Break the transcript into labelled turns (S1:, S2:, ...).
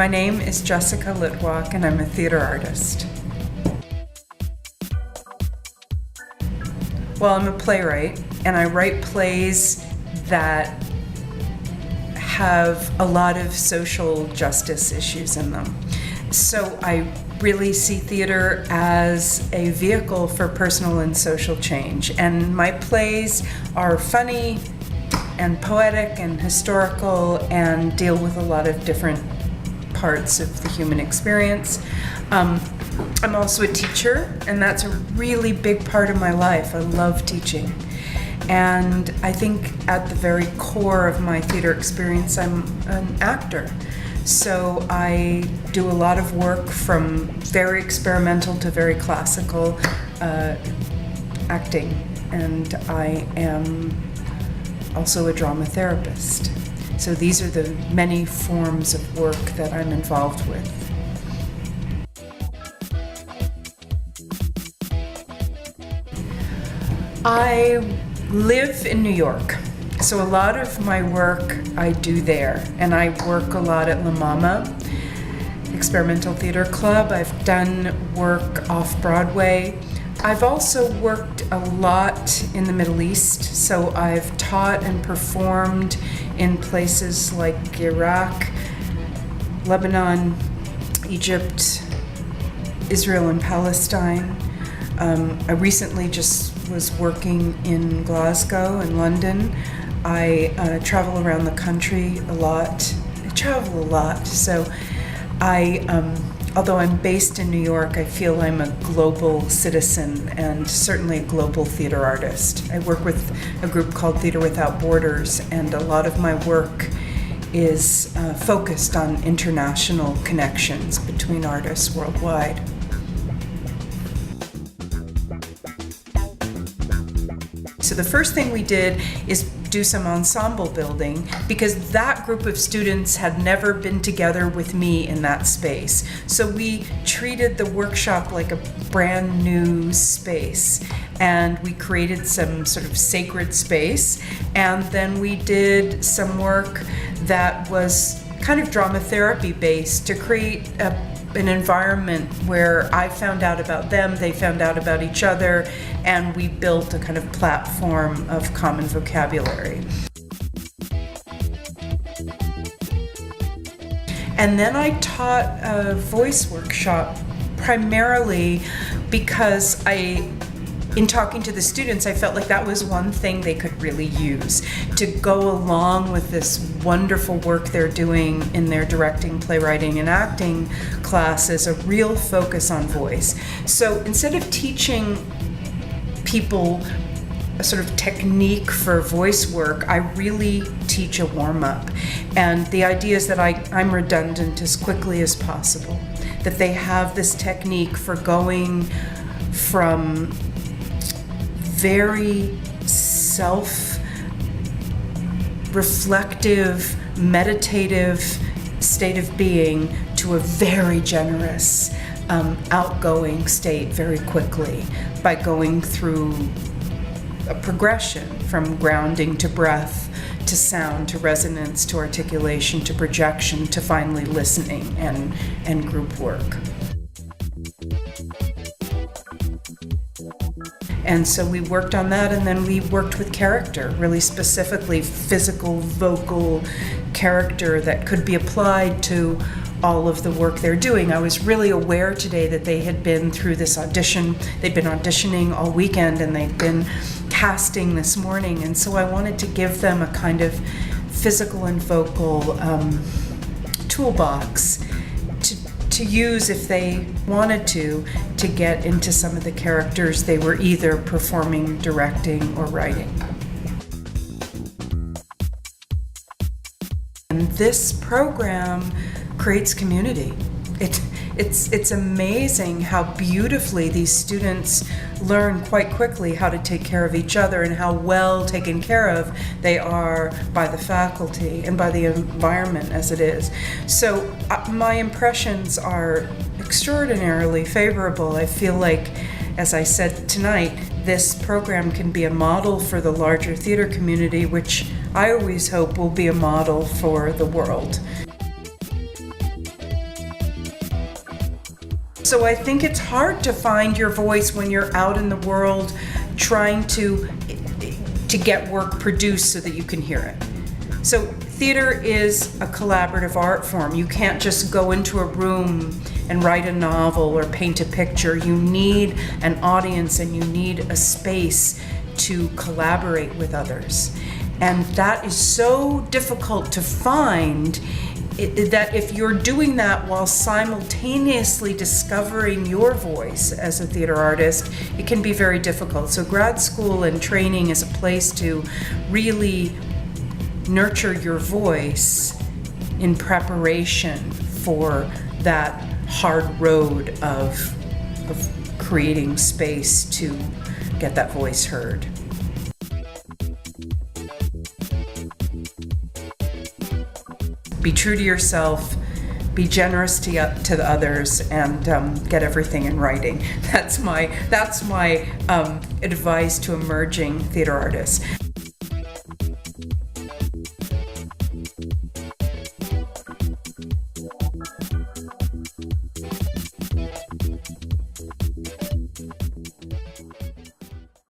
S1: My name is Jessica Litwak, and I'm a theater artist. Well, I'm a playwright, and I write plays that have a lot of social justice issues in them. So I really see theater as a vehicle for personal and social change. And my plays are funny and poetic and historical and deal with a lot of different parts of the human experience. I'm also a teacher, and that's a really big part of my life. I love teaching. And I think at the very core of my theater experience, I'm an actor. So I do a lot of work from very experimental to very classical acting. And I am also a drama therapist. So these are the many forms of work that I'm involved with. I live in New York, so a lot of my work I do there, and I work a lot at La Mama Experimental Theater Club. I've done work off-Broadway. I've also worked a lot in the Middle East, so I've taught and performed in places like Iraq, Lebanon, Egypt, Israel and Palestine. I recently just was working in Glasgow and London. I travel around the country a lot. I travel a lot, so although I'm based in New York, I feel I'm a global citizen and certainly a global theater artist. I work with a group called Theater Without Borders, and a lot of my work is focused on international connections between artists worldwide. So the first thing we did is do some ensemble building, because that group of students had never been together with me in that space. So we treated the workshop like a brand new space, and we created some sort of sacred space, and then we did some work that was kind of drama therapy based to create an environment where I found out about them, they found out about each other, and we built a kind of platform of common vocabulary. And then I taught a voice workshop primarily because in talking to the students, I felt like that was one thing they could really use to go along with this wonderful work they're doing in their directing, playwriting, and acting classes, a real focus on voice. So instead of teaching people a sort of technique for voice work, I really teach a warm-up. And the idea is that I'm redundant as quickly as possible, that they have this technique for going from very self-reflective, meditative state of being to a very generous, outgoing state very quickly by going through a progression from grounding to breath to sound to resonance to articulation to projection to finally listening and group work. And so we worked on that, and then we worked with character, really specifically physical, vocal character that could be applied to all of the work they're doing. I was really aware today that they had been through this audition. They'd been auditioning all weekend, and they'd been casting this morning. And so I wanted to give them a kind of physical and vocal toolbox to use if they wanted to get into some of the characters they were either performing, directing, or writing. And this program creates community. It's amazing how beautifully these students learn quite quickly how to take care of each other and how well taken care of they are by the faculty and by the environment as it is. So my impressions are extraordinarily favorable. I feel like, as I said tonight, this program can be a model for the larger theater community, which I always hope will be a model for the world. So I think it's hard to find your voice when you're out in the world trying to get work produced so that you can hear it. So theater is a collaborative art form. You can't just go into a room and write a novel or paint a picture. You need an audience and you need a space to collaborate with others. And that is so difficult to find that if you're doing that while simultaneously discovering your voice as a theater artist, it can be very difficult. So grad school and training is a place to really nurture your voice in preparation for that hard road of creating space to get that voice heard. Be true to yourself, be generous to the others, and get everything in writing. That's my advice to emerging theater artists.